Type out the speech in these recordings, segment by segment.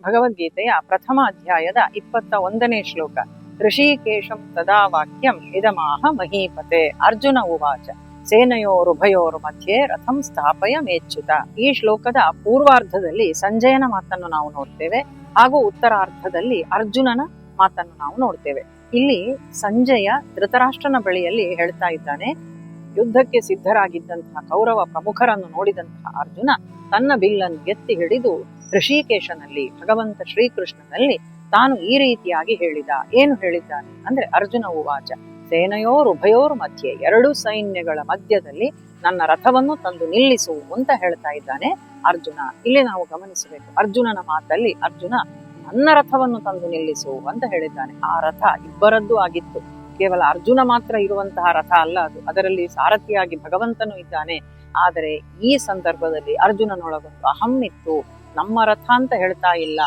ಭಗವದ್ಗೀತೆಯ ಪ್ರಥಮ ಅಧ್ಯಾಯದ 21ನೇ ಶ್ಲೋಕ. ಋಷಿಕೇಶಂ ತದಾ ವಾಕ್ಯಂ ಇದಮಾಹ ಮಹೀಪತೆ. ಅರ್ಜುನ ಉವಾಚ ಸೇನಯೋರುಭಯೋರು ಮಧ್ಯೆ ರಥಂ ಸ್ಥಾಪಯ ಮೇಚ್ಯುತ. ಈ ಶ್ಲೋಕದ ಪೂರ್ವಾರ್ಧದಲ್ಲಿ ಸಂಜಯನ ಮಾತನ್ನು ನಾವು ನೋಡ್ತೇವೆ, ಹಾಗೂ ಉತ್ತರಾರ್ಧದಲ್ಲಿ ಅರ್ಜುನನ ಮಾತನ್ನು ನಾವು ನೋಡ್ತೇವೆ. ಇಲ್ಲಿ ಸಂಜಯ ಧೃತರಾಷ್ಟ್ರನ ಬಳಿಯಲ್ಲಿ ಹೇಳ್ತಾ ಇದ್ದಾನೆ, ಯುದ್ಧಕ್ಕೆ ಸಿದ್ಧರಾಗಿದ್ದಂತಹ ಕೌರವ ಪ್ರಮುಖರನ್ನು ನೋಡಿದಂತಹ ಅರ್ಜುನ ತನ್ನ ಬಿಲ್ಲನ್ನು ಎತ್ತಿ ಹಿಡಿದು ಋಷಿಕೇಶನಲ್ಲಿ, ಭಗವಂತ ಶ್ರೀಕೃಷ್ಣನಲ್ಲಿ ತಾನು ಈ ರೀತಿಯಾಗಿ ಹೇಳಿದ. ಏನು ಹೇಳಿದ್ದಾನೆ ಅಂದ್ರೆ, ಅರ್ಜುನ ಉವಾಚ ಸೇನೆಯೋರುಭಯೋರು ಮಧ್ಯೆ, ಎರಡು ಸೈನ್ಯಗಳ ಮಧ್ಯದಲ್ಲಿ ನನ್ನ ರಥವನ್ನು ತಂದು ನಿಲ್ಲಿಸು ಅಂತ ಹೇಳ್ತಾ ಇದ್ದಾನೆ ಅರ್ಜುನ. ಇಲ್ಲಿ ನಾವು ಗಮನಿಸಬೇಕು, ಅರ್ಜುನನ ಮಾತಲ್ಲಿ ಅರ್ಜುನ ನನ್ನ ರಥವನ್ನು ತಂದು ನಿಲ್ಲಿಸು ಅಂತ ಹೇಳಿದ್ದಾನೆ. ಆ ರಥ ಇಬ್ಬರದ್ದು ಆಗಿತ್ತು, ಕೇವಲ ಅರ್ಜುನ ಮಾತ್ರ ಇರುವಂತಹ ರಥ ಅಲ್ಲ ಅದು. ಅದರಲ್ಲಿ ಸಾರಥಿಯಾಗಿ ಭಗವಂತನು ಇದ್ದಾನೆ. ಆದರೆ ಈ ಸಂದರ್ಭದಲ್ಲಿ ಅರ್ಜುನನೊಳಗೊಂದು ಅಹಂ ಇತ್ತು. ನಮ್ಮ ರಥ ಅಂತ ಹೇಳ್ತಾ ಇಲ್ಲ,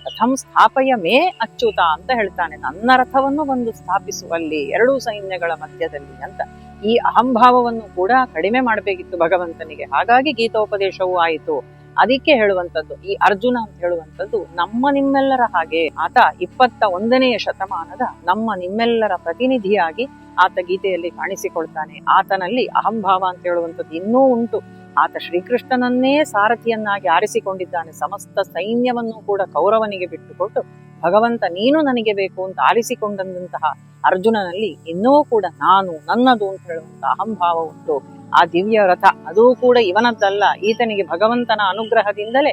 ರಥಂ ಸ್ಥಾಪಯ ಮೇ ಅಚ್ಯುತ ಅಂತ ಹೇಳ್ತಾನೆ. ನನ್ನ ರಥವನ್ನು ಬಂದು ಸ್ಥಾಪಿಸುವಲ್ಲಿ ಎರಡೂ ಸೈನ್ಯಗಳ ಮಧ್ಯದಲ್ಲಿ ಅಂತ. ಈ ಅಹಂಭಾವವನ್ನು ಕೂಡ ಕಡಿಮೆ ಮಾಡಬೇಕಿತ್ತು ಭಗವಂತನಿಗೆ. ಹಾಗಾಗಿ ಗೀತೋಪದೇಶವೂ ಆಯಿತು. ಅದಕ್ಕೆ ಹೇಳುವಂಥದ್ದು ಈ ಅರ್ಜುನ ಅಂತ ಹೇಳುವಂಥದ್ದು ನಮ್ಮ ನಿಮ್ಮೆಲ್ಲರ ಹಾಗೆ. ಆತ 21ನೆಯ ಶತಮಾನದ ನಮ್ಮ ನಿಮ್ಮೆಲ್ಲರ ಪ್ರತಿನಿಧಿಯಾಗಿ ಆತ ಗೀತೆಯಲ್ಲಿ ಕಾಣಿಸಿಕೊಳ್ತಾನೆ. ಆತನಲ್ಲಿ ಅಹಂಭಾವ ಅಂತ ಹೇಳುವಂಥದ್ದು ಇನ್ನೂ ಉಂಟು. ಆತ ಶ್ರೀಕೃಷ್ಣನನ್ನೇ ಸಾರಥಿಯನ್ನಾಗಿ ಆರಿಸಿಕೊಂಡಿದ್ದಾನೆ. ಸಮಸ್ತ ಸೈನ್ಯವನ್ನು ಕೂಡ ಕೌರವನಿಗೆ ಬಿಟ್ಟುಕೊಟ್ಟು ಭಗವಂತ ನೀನು ನನಗೆ ಬೇಕು ಅಂತ ಆರಿಸಿಕೊಂಡಂತಹ ಅರ್ಜುನನಲ್ಲಿ ಇನ್ನೂ ಕೂಡ ನಾನು, ನನ್ನದು ಅಂತ ಹೇಳುವಂತಹ ಅಹಂಭಾವ ಉಂಟು. ಆ ದಿವ್ಯ ರಥ ಅದೂ ಕೂಡ ಇವನದ್ದಲ್ಲ, ಈತನಿಗೆ ಭಗವಂತನ ಅನುಗ್ರಹದಿಂದಲೇ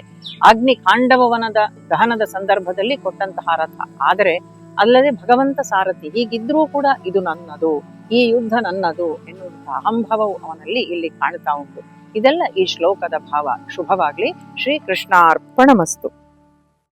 ಅಗ್ನಿ ಖಾಂಡವವನದ ದಹನದ ಸಂದರ್ಭದಲ್ಲಿ ಕೊಟ್ಟಂತಹ ರಥ. ಆದರೆ ಅಲ್ಲದೆ ಭಗವಂತ ಸಾರಥಿ. ಹೀಗಿದ್ರೂ ಕೂಡ ಇದು ನನ್ನದು, ಈ ಯುದ್ಧ ನನ್ನದು ಎನ್ನುವಂತಹ ಅಹಂಭಾವವು ಅವನಲ್ಲಿ ಇಲ್ಲಿ ಕಾಣ್ತಾ ಉಂಟು. ಇದೆಲ್ಲ ಈ ಶ್ಲೋಕದ ಭಾವ. ಶುಭವಾಗ್ಲಿ. ಶ್ರೀಕೃಷ್ಣಾರ್ಪಣಮಸ್ತು.